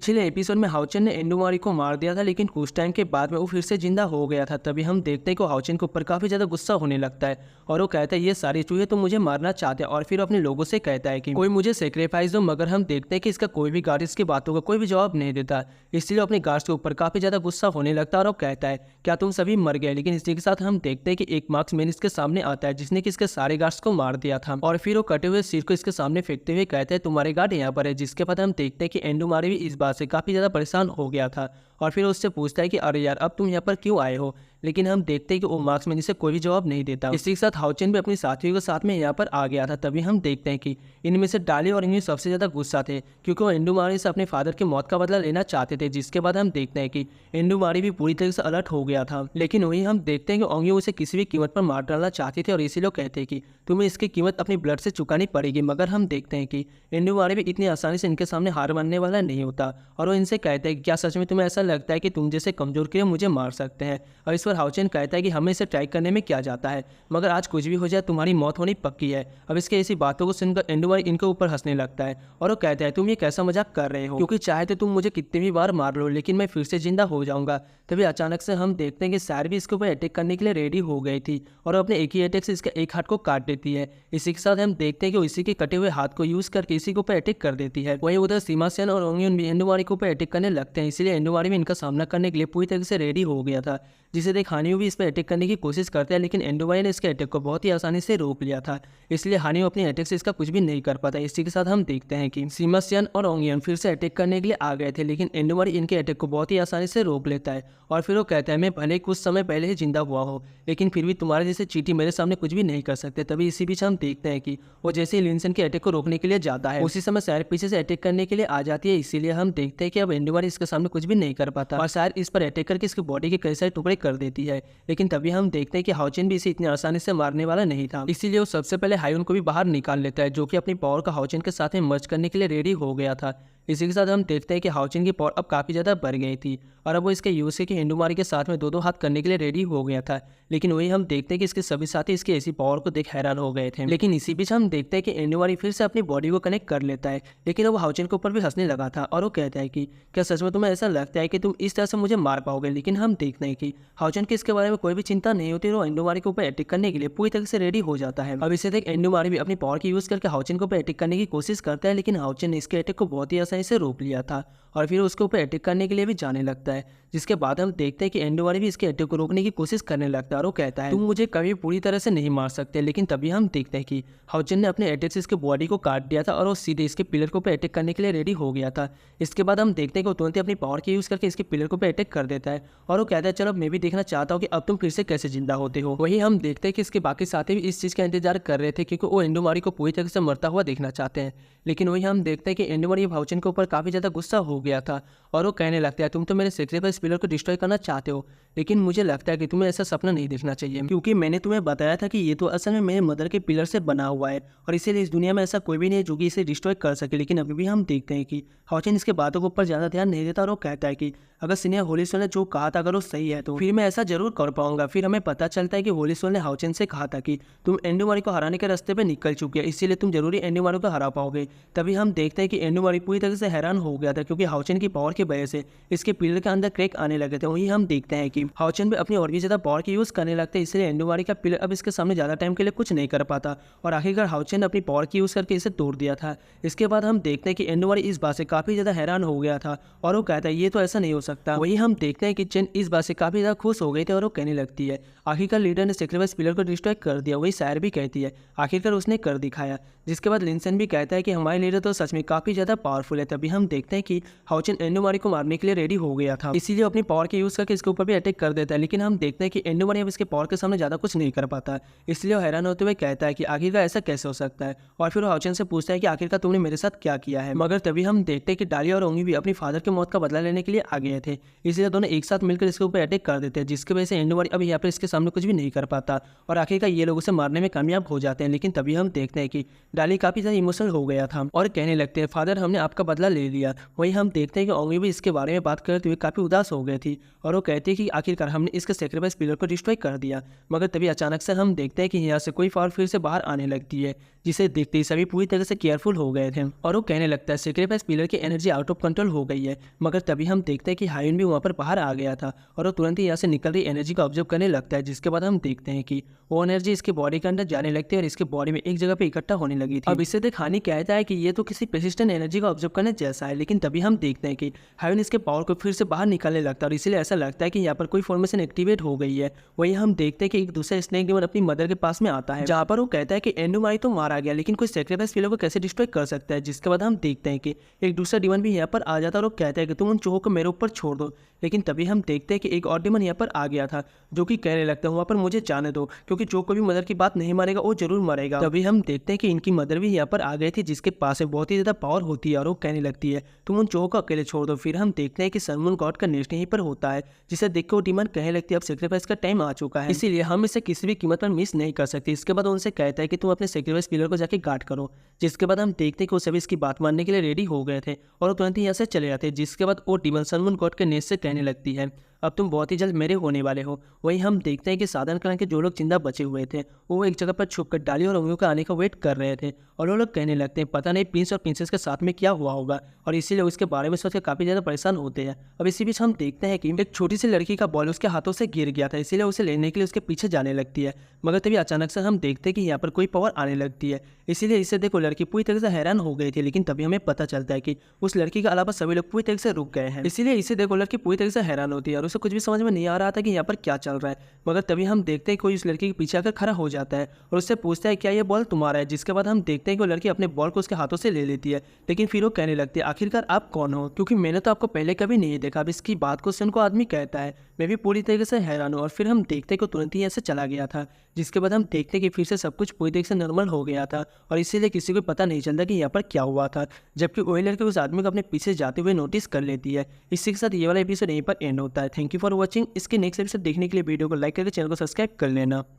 पिछले एपिसोड में हाउचेन ने एंडुमारी को मार दिया था, लेकिन कुछ टाइम के बाद में वो फिर से जिंदा हो गया था। तभी हम देखते हैं कि हाउचेन के ऊपर काफी ज्यादा गुस्सा होने लगता है और वो कहता है ये सारी चूहे तो मुझे मारना चाहते हैं, और फिर अपने लोगों से कहता है कि कोई मुझे सेक्रीफाइस दो। मगर हम देखते हैं कि इसका कोई भी गार्ड इसकी बातों का कोई भी जवाब नहीं देता, इसलिए अपने गार्ड्स के ऊपर काफी ज्यादा गुस्सा होने लगता है और वो कहता है क्या तुम सभी मर गए। लेकिन इसी के साथ हम देखते हैं कि एक मार्क्समैन इसके सामने आता है जिसने कि इसके सारे गार्ड्स को मार दिया था, और फिर वो कटे हुए सिर को इसके सामने फेंकते हुए कहते हैं तुम्हारे गार्ड यहाँ पर है। जिसके बाद हम देखते हैं कि एंडुमारी भी इस बात से काफी ज्यादा परेशान हो गया था और फिर उससे पूछता है कि अरे यार अब तुम यहाँ पर क्यों आए हो। लेकिन हम देखते हैं कि वो मार्क्समैन इसे कोई भी जवाब नहीं देता। इसी के साथ हाउचेन भी अपनी साथियों के साथ में यहाँ पर आ गया था। तभी हम देखते हैं कि इनमें से डाली और इंगी सबसे ज्यादा गुस्सा थे, क्योंकि वो एंडुमारी से अपने फादर की मौत का बदला लेना चाहते थे। जिसके बाद हम देखते हैं कि एंडुमारी भी पूरी तरह से अलर्ट हो गया था, लेकिन वहीं हम देखते हैं कि ओंगी उसे किसी भी कीमत पर मार डालना चाहती थे और इसीलिए कहते हैं कि तुम्हें इसकी कीमत अपनी ब्लड से चुकानी पड़ेगी। मगर हम देखते हैं कि एंडुमारी भी इतनी आसानी से इनके सामने हार मानने वाला नहीं होता और वो इनसे कहता है कि क्या सच में तुम्हें ऐसा लगता है कि तुम जैसे कमजोर के लिए मुझे मार सकते हैं। और इस पर हाउचेन कहता है कि हमें इसे ट्राई करने में क्या जाता है, मगर आज कुछ भी हो जाए तुम्हारी मौत होनी पक्की है। अब इसके ऐसी बातों को सुनकर एंडुमारी इनके ऊपर हंसने लगता है और वो कहता है तुम ये कैसा मजाक कर रहे हो, क्योंकि चाहे तो तुम मुझे कितनी भी बार मार लो लेकिन मैं फिर से जिंदा हो जाऊंगा। तभी अचानक से हम देखते हैं कि सैर भी इसके ऊपर अटैक करने के लिए रेडी हो गई थी और अपने एक ही अटैक से इसका एक हाथ को काट देती है। इसी के साथ हम देखते हैं कि इसी के कटे हुए हाथ को यूज करके इसी के ऊपर अटैक कर देती है। वहीं उधर सीमा सेन और ओंगियन भी एंडुमारी के ऊपर अटैक करने लगते हैं, इसलिए एंडुमारी भी इनका सामना करने के लिए पूरी तरह से रेडी हो गया था। जिसे देख हानियो भी इस पर अटैक करने की कोशिश करते हैं, लेकिन एंडुमारी ने इसके अटैक को बहुत ही आसानी से रोक लिया था, इसलिए हानियो अपने अटैक से इसका कुछ भी नहीं कर पाता। इसी के साथ हम देखते हैं कि सीमा सेन और ओंगियन फिर से अटैक करने के लिए आ गए थे, लेकिन एंडुमारी इनके अटैक को बहुत ही आसानी से रोक लेता है और फिर वो कहता है मैं भले कुछ समय पहले ही जिंदा हुआ हूँ, लेकिन फिर भी तुम्हारे जैसे चींटी मेरे सामने कुछ भी नहीं कर सकते। तभी इसी बीच हम देखते हैं कि वो जैसे ही लिनसेन के अटैक को रोकने के लिए जाता है, उसी समय शायर पीछे से अटैक करने के लिए आ जाती है। इसीलिए हम देखते हैं कि अब एंडुमारी इसके सामने कुछ भी नहीं कर पाता और शायर इस पर अटैक करके इसकी बॉडी के कई सारे टुकड़े कर देती है। लेकिन तभी हम देखते हैं कि हाउचेन भी इसे इतनी आसानी से मारने वाला नहीं था, इसीलिए वो सबसे पहले हायुन को भी बाहर निकाल लेता है, जो कि अपनी पावर का हाउचेन के साथ में मर्ज करने के लिए रेडी हो गया था। इसी के साथ हम देखते हैं कि हाउचेन की पावर अब काफी ज्यादा बढ़ गई थी और अब वो इसके यूज से कि एंडुमारी के साथ में दो दो हाथ करने के लिए रेडी हो गया था। लेकिन वही हम देखते हैं कि इसके सभी साथी इसकी ऐसी पावर को देख हैरान हो गए थे। लेकिन इसी बीच हम देखते हैं कि एंडुमारी फिर से अपनी बॉडी को कनेक्ट कर लेता है, लेकिन वो हाउचेन के ऊपर भी हंसने लगा था और वो कहता है कि क्या सच में तुम्हें ऐसा लगता है कि तुम इस तरह से मुझे मार पाओगे। लेकिन हम देखते हैं कि हाउचेन की इसके बारे में कोई भी चिंता नहीं होती और एंडुमारी के ऊपर अटैक करने के लिए पूरी तरह से रेडी हो जाता है। अब इसे देख एंडुमारी भी अपनी पावर की यूज करके हाउचेन के ऊपर अटैक करने की कोशिश करता है, लेकिन हाउचेन ने इसके अटैक को बहुत ही आसानी से रोक लिया था और फिर उसके ऊपर अटैक करने के लिए भी जाने लगता है। जिसके बाद हम देखते हैं कि एंडुमारी भी इसके अटैक को रोकने की कोशिश करने लगता है और वो कहता है तुम मुझे कभी पूरी तरह से नहीं मार सकते। लेकिन तभी हम देखते हैं कि हाउचेन ने अपने अटैक से इसके बॉडी को काट दिया था और वो सीधे इसके पिलर के ऊपर अटैक करने के लिए रेडी हो गया था। इसके बाद हम देखते हैं कि वो तुरंत अपनी पावर की यूज करके इसके पिलर के ऊपर अटैक कर देता है और वो कहता है चलो मैं भी देखना चाहता हूँ कि अब तुम फिर से कैसे जिंदा होते हो। वही हम देखते हैं कि इसके बाकी साथी भी इस चीज का इंतजार कर रहे थे, क्योंकि वो एंडुमारी को पूरी तरह से मरता हुआ देखना चाहते हैं। लेकिन वही हम देखते हैं कि एंडुमारी हाउचेन के ऊपर काफी ज्यादा गुस्सा हो गया था और वो कहने लगता है तुम तो मेरे सेक्रीफाइस पिलर को डिस्ट्रॉय करना चाहते हो, लेकिन मुझे लगता है कि तुम्हें ऐसा सपना नहीं देखना चाहिए, क्योंकि मैंने तुम्हें बताया था कि ये तो असल में मेरे मदर के पिलर से बना हुआ है और इसीलिए इस दुनिया में ऐसा कोई भी नहीं है जो कि इसे डिस्ट्रॉय कर सके। लेकिन अभी भी हम देखते हैं कि हाउचेन इसके बातों के ऊपर ज्यादा ध्यान नहीं देता और वो कहता है कि अगर सीनियर होलीसोल ने जो कहा था अगर वो सही है तो फिर मैं ऐसा जरूर कर पाऊंगा। फिर हमें पता चलता है कि होलीसोल ने हाउचेन से कहा था कि तुम एंडुमारी को हराने के रास्ते पे निकल चुके हैं, इसीलिए तुम जरूरी एंडुमारी को हरा पाओगे। तभी हम देखते हैं कि एंडुमारी पूरी तरह से हैरान हो गया था, क्योंकि हाउचेन की पावर की वजह से इसके पिलर के अंदर क्रैक आने लगे थे। वहीं हम देखते हैं कि हाउचेन भी अपनी और भी ज्यादा पावर की यूज करने लगते हैं, इसलिए एंडुमारी का पिलर अब इसके सामने ज्यादा टाइम के लिए कुछ नहीं कर पाता और आखिरकार हाउचेन ने अपनी पावर की यूज करके इसे तोड़ दिया था। इसके बाद हम देखते हैं कि एंडुमारी इस बात से काफी ज्यादा हैरान हो गया था और वो कहता है ये तो ऐसा नहीं हो सकता। वही हम देखते हैं कि चेन इस बात से काफी ज्यादा खुश हो गई थी और वो कहने लगती है आखिरकार लीडर ने सेक्रीफाइस पिलर को डिस्ट्रॉय कर दिया। वही शायर भी कहती है आखिरकार उसने कर दिखाया। जिसके बाद लिनसेन भी कहता है कि हमारे लीडर तो सच में काफी ज्यादा पावरफुल है। तभी हम देखते हैं कि हाउचेन एंडुमारी को मारने के लिए रेडी हो गया था, इसीलिए अपनी पावर के यूज करके इसके ऊपर भी अटैक कर देता है। लेकिन हम देखते हैं कि एंडुमारी अब इसके पावर के सामने ज्यादा कुछ नहीं कर पाता, इसलिए वो हैरान होते हुए कहता है कि आखिरकार ऐसा कैसे हो सकता है और फिर हाउचेन से पूछता है कि आखिरकार तुमने मेरे साथ क्या किया है। मगर तभी हम देखते हैं कि डाली और ओंगी भी अपनी फादर की मौत का बदला लेने के लिए आ गए थे, इसलिए दोनों एक साथ मिलकर इसके ऊपर अटैक कर देते हैं, जिसकी वजह से एंडुमारी अब यहाँ पर इसके सामने कुछ भी नहीं कर पाता और आखिरकार ये लोग उसे मारने में कामयाब हो जाते हैं। लेकिन तभी हम देखते हैं कि डाली काफी ज्यादा इमोशनल हो गया था और कहने लगते हैं फादर हमने आपका बदला ले लिया। वहीं हम देखते हैं कि ओंगी भी इसके बारे में बात करते हुए काफी उदास हो गई थी और वो कहती है कि आखिरकार हमने इसके सेक्रीफाइस पिलर को डिस्ट्रॉय कर दिया। मगर तभी अचानक से हम देखते हैं कि यहाँ से कोई पावर फिर से बाहर आने लगती है, जिसे देखते ही सभी पूरी तरह से केयरफुल हो गए थे और वो कहने लगता है सेक्रीफाइस पिलर की एनर्जी आउट ऑफ कंट्रोल हो गई है। मगर तभी हम देखते हैं कि हायुन भी वहाँ पर बाहर आ गया था और वो तुरंत ही यहाँ से निकल रही एनर्जी को ऑब्जर्व करने लगता है, जिसके बाद हम देखते हैं कि वो एनर्जी इसके बॉडी के अंदर जाने लगती है और इसके बॉडी में एक जगह पे इकट्ठा होने लगी थी। अब इससे देख हानि कहता है कि ये तो किसी पेसिस्टेंट एनर्जी को ऑब्जर्व करने जैसा है, लेकिन तभी हम देखते हैं कि हायुन इसके पावर को फिर से बाहर निकालने लगता है और इसीलिए ऐसा लगता है कि यहाँ पर कोई फॉर्मेशन एक्टिवेट हो गई है। वहीं हम देखते हैं कि एक दूसरा स्नेक डेमन अपनी मदर के पास में आता है, जहाँ पर वो कहता है कि एंडोमारी तो मारा गया लेकिन कोई सेक्रीफाइस पिलर को कैसे डिस्ट्रॉय कर सकता है। जिसके बाद हम देखते हैं कि एक दूसरा डिमन भी यहाँ पर आ जाता है और वो कहता है कि तुम उन चूहों को मेरे ऊपर छोड़ दो। लेकिन तभी हम देखते हैं कि एक और डिमन यहाँ पर आ गया था, जो कि कहने लगता है वहाँ पर मुझे जाने दो, क्योंकि जो कोई भी मदर की बात नहीं मानेगा वो जरूर मरेगा। तभी हम देखते हैं कि इनकी मदर भी यहाँ पर आ गई थी, जिसके पास में बहुत ही ज्यादा पावर होती है और वो कहने लगती है तुम उन चूहों को अकेले छोड़ दो। फिर हम देखते हैं कि सनमून गॉड का नेस्ट यहीं पर होता है, जिसे देख के वो डिमन कहने लगती है अब सेक्रीफाइस का टाइम आ चुका है, इसीलिए हम इसे किसी भी कीमत पर मिस नहीं कर सकते। इसके बाद उनसे कहता है कि तुम अपने सेक्रीफाइस पिलर को जाके गार्ड करो। जिसके बाद हम देखते हैं कि वो सभी इसकी बात मानने के लिए रेडी हो गए थे और वो तुरंत ही यहाँ से चले जाते हैं। जिसके बाद वो डिमन सनमून गॉड के नेस्ट से कहने लगती है अब तुम बहुत ही जल्द मेरे होने वाले हो। वहीं हम देखते हैं कि साधन कलन के जो लोग जिंदा बचे हुए थे वो एक जगह पर छुप कर डाली और उंगलियों के आने का वेट कर रहे थे और वो लोग कहने लगते हैं पता नहीं प्रिंस और प्रिंसेस के साथ में क्या हुआ होगा, और इसीलिए उसके बारे में सोच कर काफ़ी ज़्यादा परेशान होते हैं। अब इसी बीच हम देखते हैं कि एक छोटी सी लड़की का बॉल उसके हाथों से गिर गया था, इसीलिए उसे लेने के लिए उसके पीछे जाने लगती है। मगर तभी अचानक से हम देखते हैं कि यहाँ पर कोई पावर आने लगती है, इसीलिए इसे देखो लड़की पूरी तरह से हैरान हो गई थी। लेकिन तभी हमें पता चलता है कि उस लड़की के अलावा सभी लोग पूरी तरह से रुक गए हैं, इसीलिए इसे देखो लड़की पूरी तरह से हैरान होती है और उसे कुछ भी समझ में नहीं आ रहा था कि यहाँ पर क्या चल रहा है। मगर तभी हम देखते हैं कोई उस लड़की के पीछे आकर खड़ा हो जाता है और उससे पूछता है क्या ये बॉल तुम्हारा है। जिसके बाद हम देखते हैं कि वो लड़की अपने बॉल को उसके हाथों से ले लेती है, लेकिन फिर वो कहने लगती है आखिरकार आप कौन हो, क्योंकि मैंने तो आपको पहले कभी नहीं देखा। अब इसकी बात को सुन को आदमी कहता है मैं भी पूरी तरीके से हैरान हूँ, और फिर हम देखते हैं कि तुरंत ही ऐसे चला गया था। जिसके बाद हम देखते हैं कि फिर से सब कुछ पूरी तरीके से नॉर्मल हो गया था और इसीलिए किसी को पता नहीं चलता कि यहाँ पर क्या हुआ था, जबकि वही लड़की उस आदमी को अपने पीछे जाते हुए नोटिस कर लेती है। इसी के साथ ये वाला एपिसोड यहीं पर एंड होता है। Thank you for watching. इसके नेक्स्ट एपिसोड देखने के लिए वीडियो को लाइक करके चैनल को सब्सक्राइब कर लेना।